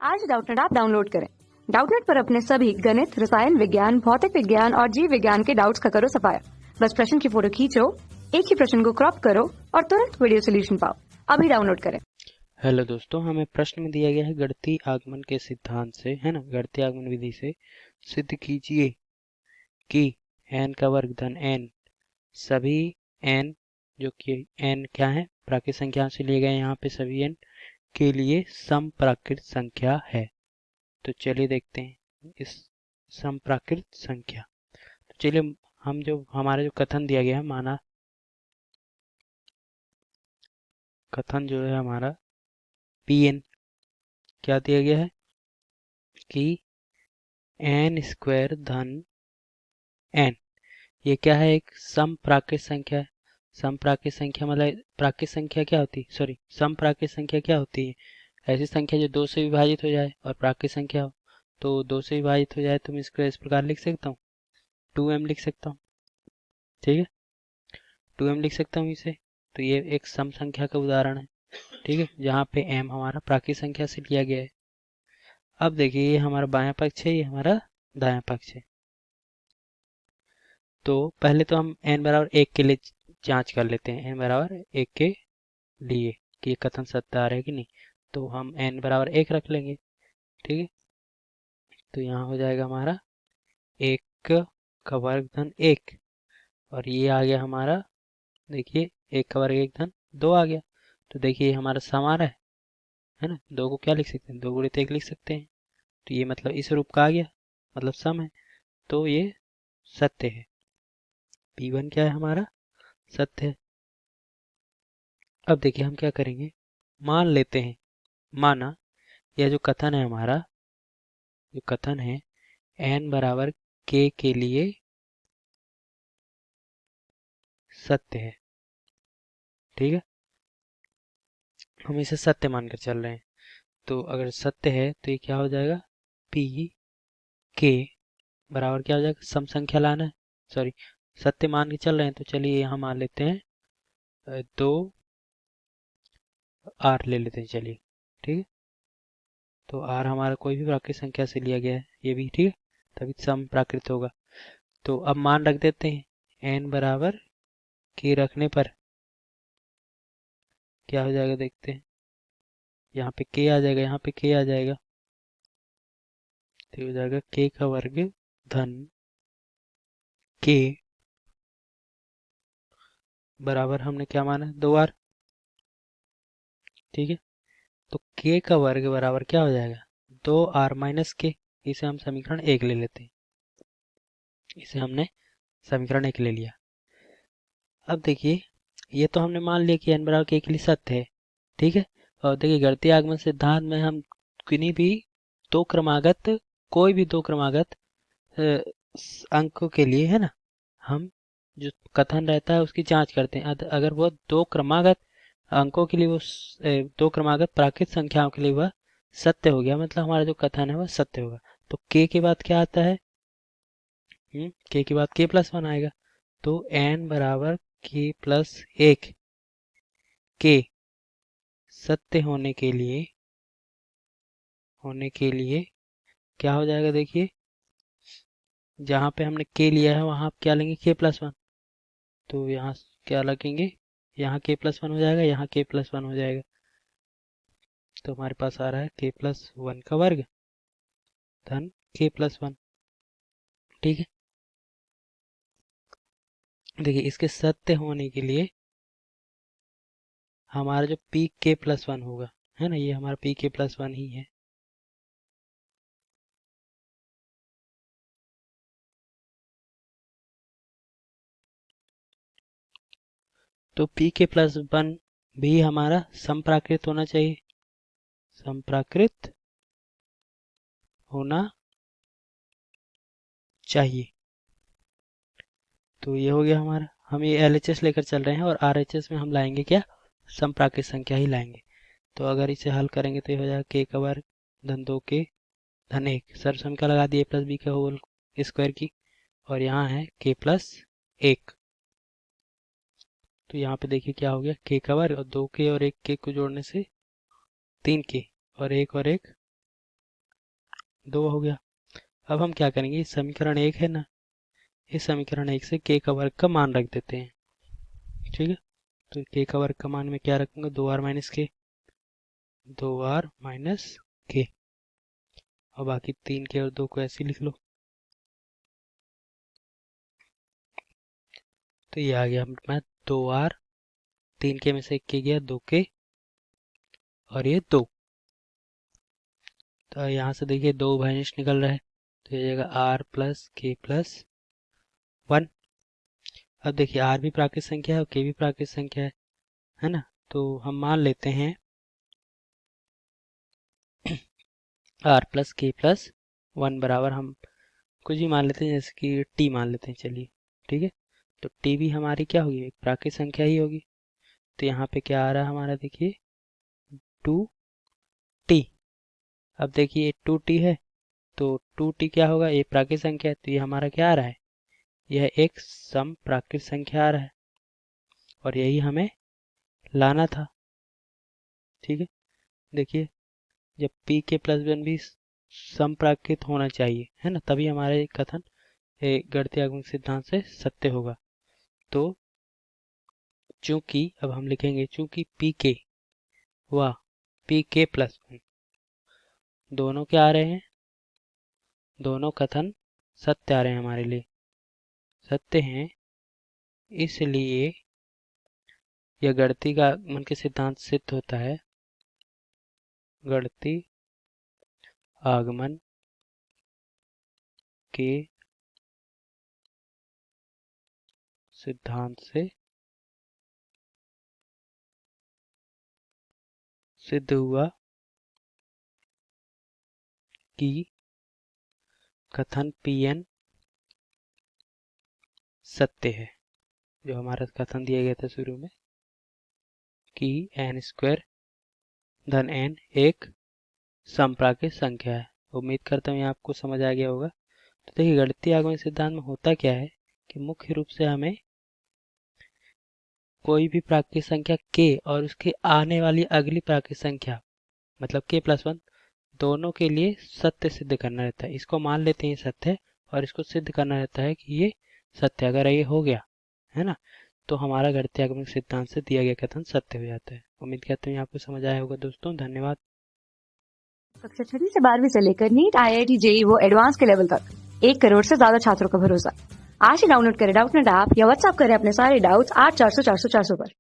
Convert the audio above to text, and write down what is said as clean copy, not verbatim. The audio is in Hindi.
आज डाउटनेट ऐप डाउनलोड करें। डाउटनेट पर अपने सभी गणित, रसायन विज्ञान, भौतिक विज्ञान और जीव विज्ञान के डाउट्स का करो सफाया। बस प्रश्न की फोटो खींचो, एक ही प्रश्न को क्रॉप करो और तुरंत वीडियो सोल्यूशन पाओ। अभी डाउनलोड करें। हेलो दोस्तों, हमें प्रश्न में दिया गया है गणितीय आगमन के सिद्धांत से, है ना, गणितीय आगमन विधि से सिद्ध कीजिए कि n का वर्ग धन n सभी n, जो कि n क्या है, प्राकृत संख्या से लिए गए, यहाँ पे सभी n के लिए समप्राकृत संख्या है। तो चलिए देखते हैं इस समप्राकृत संख्या। तो चलिए हम जो हमारा जो कथन दिया गया है, माना कथन जो है हमारा Pn क्या दिया गया है कि n स्क्वायर धन n, ये क्या है, एक समप्राकृत संख्या है। समप्राकृत संख्या मतलब प्राकृत संख्या क्या होती है, सॉरी, समप्राकृत संख्या क्या होती है, ऐसी संख्या जो दो से विभाजित हो जाए और प्राकृत संख्या हो। तो दो से विभाजित हो जाए तो मैं इसको इस प्रकार लिख सकता हूँ, 2m लिख सकता हूँ, ठीक है, 2m लिख सकता हूँ इसे। तो ये एक सम संख्या का उदाहरण है, ठीक है, जहाँ पे m हमारा प्राकृत संख्या से लिया गया है। अब देखिए, ये हमारा बायां पक्ष है, ये हमारा दायां पक्ष है। तो पहले तो हम n बराबर 1 के लिए जांच कर लेते हैं, n बराबर 1 के लिए कि ये कथन सत्य आ रहा है कि नहीं। तो हम n बराबर 1 रख लेंगे, ठीक है। तो यहाँ हो जाएगा हमारा 1 का वर्ग धन 1, और ये आ गया हमारा, देखिए 1 का वर्ग 1 धन 2 आ गया। तो देखिए हमारा सम आ रहा है ना, 2 को क्या लिख सकते हैं, 2 गुणित 1 लिख सकते हैं। तो ये मतलब इस रूप का आ गया, मतलब सम है, तो ये सत्य है। P1 क्या है हमारा, सत्य है। अब देखिए हम क्या करेंगे, मान लेते हैं, माना यह जो कथन है हमारा, जो कथन है n बराबर k के लिए सत्य है, ठीक है, हम इसे सत्य मानकर चल रहे हैं। तो अगर सत्य है तो ये क्या हो जाएगा, p k बराबर क्या हो जाएगा, सम संख्या लाना है, सॉरी, सत्य मान के चल रहे हैं। तो चलिए यहाँ मान लेते हैं 2 r ले लेते हैं, चलिए, ठीक है। तो r हमारा कोई भी प्राकृत संख्या से लिया गया है, ये भी ठीक है, तभी सम प्राकृत होगा। तो अब मान रख देते हैं, n बराबर k रखने पर क्या हो जाएगा, देखते हैं, यहाँ पे k आ जाएगा, यहाँ पे k आ जाएगा, तो हो जाएगा k का वर्ग धन k बराबर हमने क्या माना, 2r, ठीक है। तो k का वर्ग बराबर क्या हो जाएगा, 2r माइनस k। इसे हम समीकरण 1 ले लेते हैं, इसे हमने समीकरण 1 ले लिया। अब देखिए, ये तो हमने मान लिया कि n बराबर k के लिए सत्य है, ठीक है। और देखिए गणितीय आगमन सिद्धांत में हम किन्हीं भी दो क्रमागत, कोई भी दो क्रमागत अंकों के लिए, है ना, हम जो कथन रहता है उसकी जांच करते हैं। अगर वो दो क्रमागत अंकों के लिए, वो दो क्रमागत प्राकृत संख्याओं के लिए वह सत्य हो गया, मतलब हमारा जो कथन है वह सत्य होगा। तो k के बाद क्या आता है, k के बाद k+1 आएगा। तो n बराबर k+1 k सत्य होने के लिए क्या हो जाएगा, देखिए जहाँ पे हमने k लिया है वहाँ आप क्या लेंगे, k+1। तो यहाँ क्या लगेंगे, यहाँ k+1 हो जाएगा, यहाँ k+1 हो जाएगा। तो हमारे पास आ रहा है k+1 का वर्ग धन k+1, ठीक है। देखिए इसके सत्य होने के लिए हमारा जो pk+1 होगा, है ना, ये हमारा pk+1 ही है। तो pk+1 भी हमारा समप्राकृत होना चाहिए, समप्राकृत होना चाहिए। तो ये हो गया हमारा, हम ये LHS लेकर चल रहे हैं और RHS में हम लाएंगे क्या, समप्राकृत संख्या ही लाएंगे। तो अगर इसे हल करेंगे तो ये हो जाएगा k का वर्ग धन 2k धन 1, सर समीकरण लगा दिए प्लस बी का होल स्क्वायर की, और यहाँ है k+1। तो यहाँ पे देखिए क्या हो गया, k का वर्ग और 2k और 1k को जोड़ने से 3k, और 1 और 1 2 हो गया। अब हम क्या करेंगे, समीकरण 1 है ना, इस समीकरण 1 से k का वर्ग का मान रख देते हैं। ठीक है, तो k का वर्ग का मान में क्या रखूंगा, 2r minus k, 2r minus k, और बाकी 3 के और 2 को ऐसे लिख लो। तो ये आ गया मैं 2r, 3 के में से 1 के गया, 2 के, और ये 2। तो यहाँ से देखिए 2 भानिश निकल रहा है, तो ये जाएगा r प्लस के प्लस 1। अब देखिए r भी प्राकृत संख्या है और k भी प्राकृत संख्या है ना, तो हम मान लेते हैं r प्लस के प्लस 1 बराबर, हम कुछ भी मान लेते हैं, जैसे कि t मान लेते हैं, चलिए ठीक है। तो t भी हमारी क्या होगी, एक प्राकृत संख्या ही होगी। तो यहाँ पे क्या आ रहा है हमारा, देखिए 2t। अब देखिए 2t है, तो 2t क्या होगा, ये प्राकृत संख्या है, तो ये हमारा क्या आ रहा है, यह एक सम प्राकृत संख्या आ रहा है, और यही हमें लाना था। ठीक है, देखिए जब p के प्लस 1 भी सम प्राकृत होना चाहिए, है ना, तभी हमारे कथन गणितीय आगमन सिद्धांत से सत्य होगा। तो चूंकि अब हम लिखेंगे, चूंकि पी के व पी के प्लस 1 दोनों क्या आ रहे हैं, दोनों कथन सत्य आ रहे हैं, हमारे लिए सत्य हैं, इसलिए यह गणितीय का आगमन के सिद्धांत सिद्ध होता है। गणितीय आगमन के सिद्धांत से सिद्ध हुआ कि कथन Pn सत्य है, जो हमारा कथन दिया गया था शुरू में कि n² धन n एक समप्राकृत संख्या है। उम्मीद करता हूँ ये आपको समझ आ गया होगा। तो देखिए गणितीय आगमन सिद्धांत में होता क्या है कि मुख्य रूप से हमें कोई भी प्राकृत संख्या k और उसके आने वाली अगली प्राकृत संख्या मतलब k प्लस 1 दोनों के लिए सत्य सिद्ध करना रहता है। इसको मान लेते हैं ये सत्य है, और इसको सिद्ध करना रहता है कि ये सत्य। अगर ये हो गया है ना, तो हमारा गणितीय आगमन सिद्धांत से दिया गया कथन सत्य हो जाता है। उम्मीद करते हैं आपको समझ आया होगा दोस्तों, धन्यवाद। कक्षा 6वीं से 12वीं से लेकर नीट, IIT, JEE वो एडवांस के लेवल तक 1 करोड़ से ज्यादा छात्रों का भरोसा। आज ही डाउनलोड करें डाउटनेट ऐप या व्हाट्सएप करें अपने सारे डाउट्स 8400 400 400 पर।